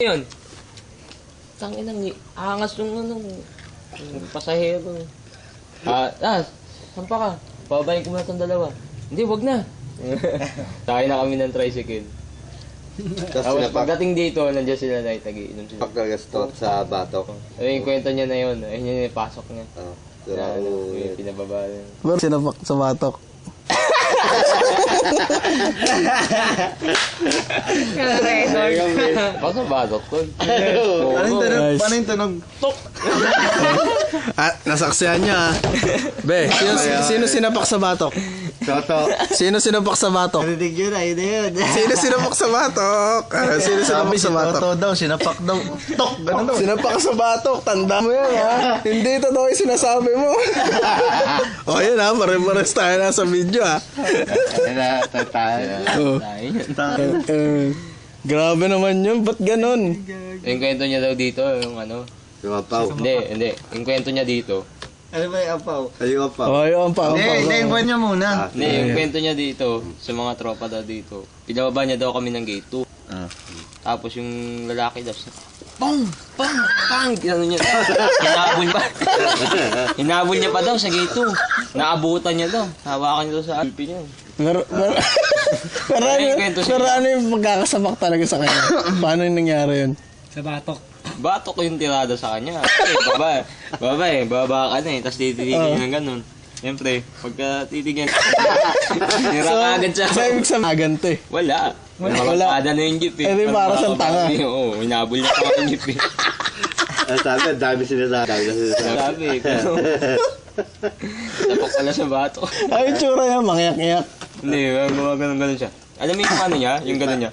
Yun. Tangin ang angas yung yung pasahero. Sampa ka. Pababayin ko muna itong dalawa. Hindi, wag na. Sakay na kami ng tricycle. Tapos pagdating dito, nandiyan sila na itagi-inom sila. Pagkagastot sa batok. Ayun yung kwento niya na yun. Ayun yung pasok niya. Yung pinababa niya. Baru sinapak sa batok. Baka sa batok tol. Paano yung tunog? Tok! Nasaksihan niya ah. Be, sino sinapak sa batok? Toto. Sino sinapak sa batok? Narinig yun, ayun na yun. Sino sinapak sa batok? Sino sinapak sa batok? Toto daw, sinapak daw. Tok! Ganun daw. Sinapak sa batok, tanda mo yan ha. Hindi totoo yung sinasabi mo. O yun ha, pare-pares tayo na sa video ha. Grabe naman yun, ba't ganun? Yung kwento niya daw dito, yung ano. Yung apaw. Hindi. Yung kwento niya dito. Ano ba yung apaw? Yung apaw. O yun, pa. Hindi, yung kwento niya muna. Hindi, yung kwento niya dito, sa mga tropa daw dito. Pinababa niya daw kami ng gate 2. Tapos yung lalaki daw, pang! Ano niya? Hinabol niya pa daw sa gate 2. Naabutan niya daw. Hawakan niya daw sa alpi niya. Pero ano yung pagkakasabak talaga sa kanya? Paano yung nangyari yun? Sa batok. Batok yung tirada sa kanya. Baba ka na eh. Tapos titigil ng ganun. Siyempre, pagka titigil, nira ka agad siya. So, ibig sabihin, agante. Wala. Nakakada na yung jeep eh. Eh, di para siyang tanga. Oo, hinabol niya pa yung jeep eh. Sabi, dami sinasabi. Sabi eh. Tapok pala sa batok. Ay, tsura niya, mangyak-ngyak. Hindi, gumagano'n siya. Alam mo yung ano niya? Yung gano'n niya.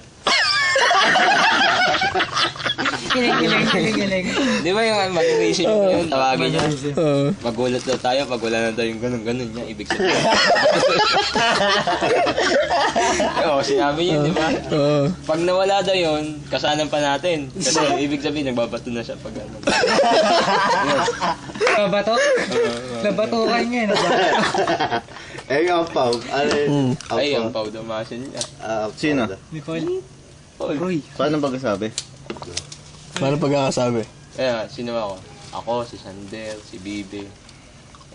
Kiling. Di ba yung mag-iisip niyo yun? Tawagin niya. Magulat daw tayo pag wala na daw yung gano'n niya. Ibig sabihin. Oo, sinabi yun, di ba? Pag nawala daw yun, kasanan pa natin. Kasi ibig sabihin, nagbabato na siya pag ano. Nabato? Nabatukan niya. Eh, yung apaw. Ano yun? Ay, ang pau daw masin niya. Sino? Nicole. Uy. Paano pagkasabi? Paano pagkakasabi? Kaya, sino ako? Ako, si Sander, si Bibi.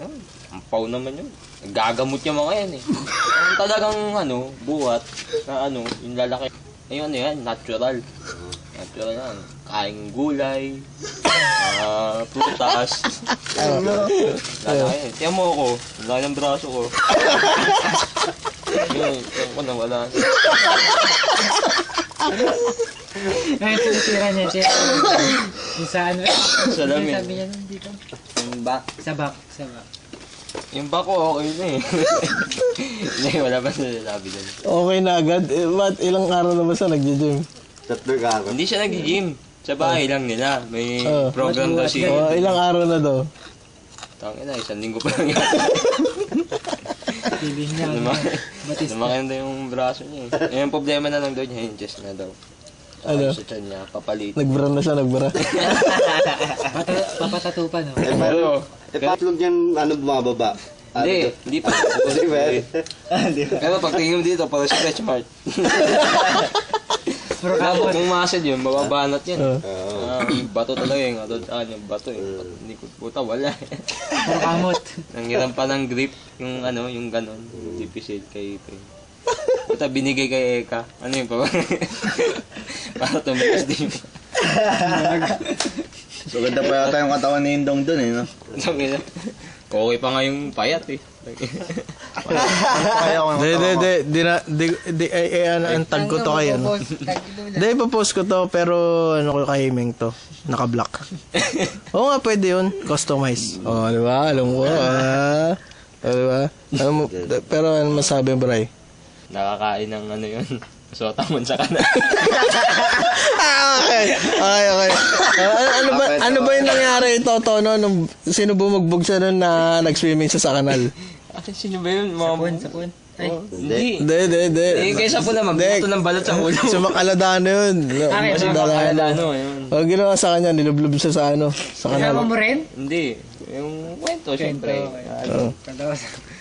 Ang pau naman yun. Gagamot yung mga yan eh. Ang talagang buhat na yung lalaki. Ayun ano yan, natural. Natural yan. Kaing gulay, prutas. Lalaki yan. Tiyan mo ako, lalaki ng braso ko. Yun ko na wala. Ngayon tinitira niya siya. Yung sa ano? Sa lamin. Sabi niya nun dito. Yung back. Sa back. Yung back ko okay na eh. Hindi, wala pa sinasabi doon. Okay na agad? Ba't ilang araw na ba siya nag-gym? 3 araw. Hindi siya nag-gym. Sa bahay lang nila. May program daw si... Ilang araw na daw? Tangina, 1 linggo pa lang yan. Piling niya. Batista. Lumaki na yung braso niya eh. Yung problema na lang doon niya, yung chest na daw. Ano? Sa tiyan niya, papalit. Nagbara na siya, nagbara. Papatatupa no? Oo. Patlog yan, bumababa. Hindi pa. Pero pag tingin mo dito, parang stretch mark. Labot mong muscle yun, mababanat yan. Bato talaga yung yung bato eh. Hindi ko puta, wala eh. Puro kamot. Nanghiram pa ng grip, yung yung ganon. Difficile kay Ito. Puta, binigay kay Eka. Ano yun pa ba? Para tumikas din. So, ganda pa yata yung katawan ni Indong dun eh, no? Okay pa nga yung payat eh. Ang tag ko to kay ano. Hindi, ipapost ko to, pero ano ko kay Himeng to. Naka-block. Oo nga, pwede yun. Customize. Oo, di ba? Alam ko. Di ba? Pero ano masabi, Bray? Nakakain ng yun. Sotamon sa kanan. Okay. Ano ba yung nangyari ito, Tono, nung sino bumugbog siya nun na nag-swimming siya sa kanal? Sino ba yun? Sapon. Ay. Hindi. Hindi. Kaya sa pula, magbuto ng balot sa ulo. Sumakalada yun. Yun. O, ginawa sa kanya, nilublob siya sa sa kanal. Kasama mo rin? Hindi. Yung kwento, syempre.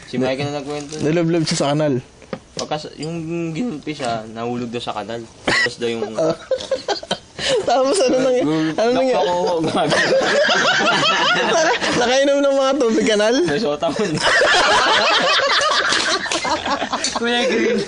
Si Mike na nagkwento. Nilublob siya sa kanal. Pagka yung ginulpi siya, nahulog daw sa kanal. Tapos daw yung Tapos ano nangyari? Ako, gagawin. Nakainom ng mga tubig kanal? May shota mo. Kuya Green.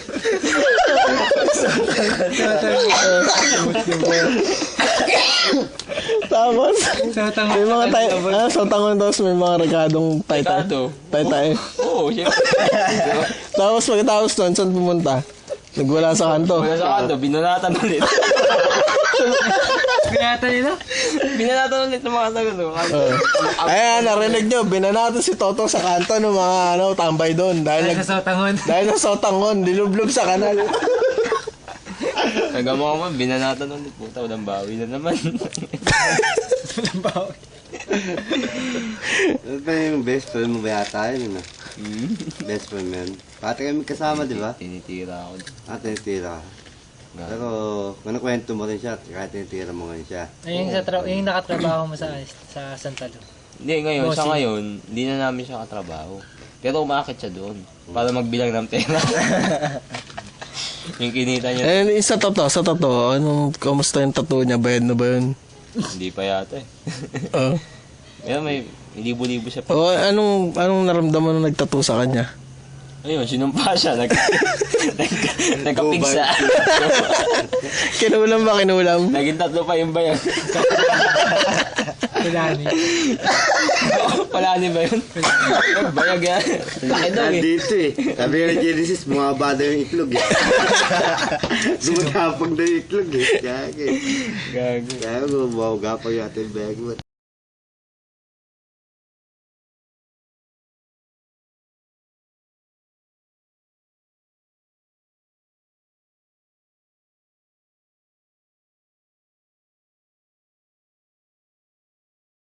Tapos, Sotang may mga sotangon, tapos may mga regadong Rekado? tay-tay. Oo, syempre. Tapos pagkatapos nun, saan pumunta? Nagwala sa kanto. Wala sa kanto, binanatan ulit. Kaya nila? Binanatan ulit ng mga sagot. Ayan, narinig nyo, binanato si Toto sa kanto ng mga tambay doon. Ay, sa sotangon. Dahil sa sotangon, dilublob sa kanal. Nagamo ko man, binanatan ulit. Puta, walang bawi na naman. Ano ba yung best friend mo ba yata yun? Best friend mo yun. Pati kami kasama, di ba? Tinitira ako. Tinitira ka. Pero kung nakwento mo rin siya, kahit tinitira mo rin siya. Ay, yung nakatrabaho mo sa Santalo. Hindi, ngayon, sa Bossing. ngayon, hindi na namin siya katrabaho. Pero umakit siya doon para magbilang ng pera. Yung kinita niya, Eh, sa totoo, kamusta yung tattoo niya? Bayad na ba yun? hindi pa yata eh. Oh. Pero may libo-libo siya pa. O, anong naramdaman nung nagtattoo sa kanya? Ayun, sinumpa siya. Nagkapigsa. Kinulam ba, kinulam? Naging 3 pa yung bayan. Kulani. Palani ba yun? Bayag yan. Laki daw eh. Dito eh. Sabi nga ni Genesis, bumaba daw yung itlog eh. Dumatapag daw yung itlog eh. Kaya Gago. bumaba pa yata yung bag mo.